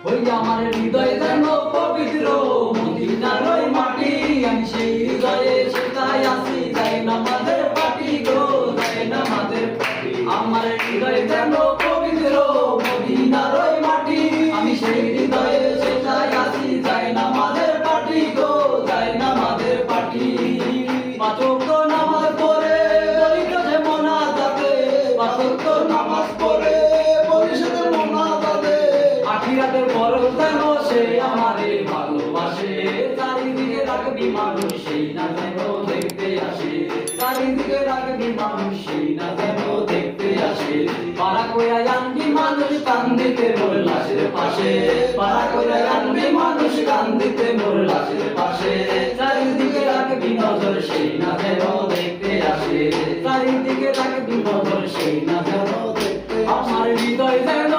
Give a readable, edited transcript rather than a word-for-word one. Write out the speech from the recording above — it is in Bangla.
ওই আমার হৃদয় যেন পবিত্র মদিনার ওই মাটি, আমি সেই হৃদয়ে সেটাই আসি, যাই নামাজের পাটি গো, যাই নামাজের পাটি। আমার হৃদয় যেন পবিত্র মদিনার ওই মাটি, আমি সেই হৃদয়ে সেটাই আসি, যাই নামাজের পাটি গো, যাই নামাজের পাটি। পাঁচ ওয়াক্ত নামাজ পড়ে বলি তো যে মোনাজাতে, পাঁচ ওয়াক্ত নামাজ পড়ে বলি সে মোনাজাতে। আখিরাতের বড় যেন সে আমারে ভালোবাসে, চারিদিকে রাখবি মানুষ সেই না যেন দেখতে আসে, চারিদিকে রাখবি মানুষ সেই না যেন দেখতে আসে। পাড়া কইরা আনবি মানুষ কান্দিতে মোর লাশের পাশে, পাড়া কইরা আনবি মানুষ কান্দিতে মোর লাশের পাশে। চারিদিকে রাখবি নজর সেই না যেন দেখতে আসে, চারিদিকে রাখবি নজর সেই না যেন দেখতে আসে। আমার হৃদয় যেন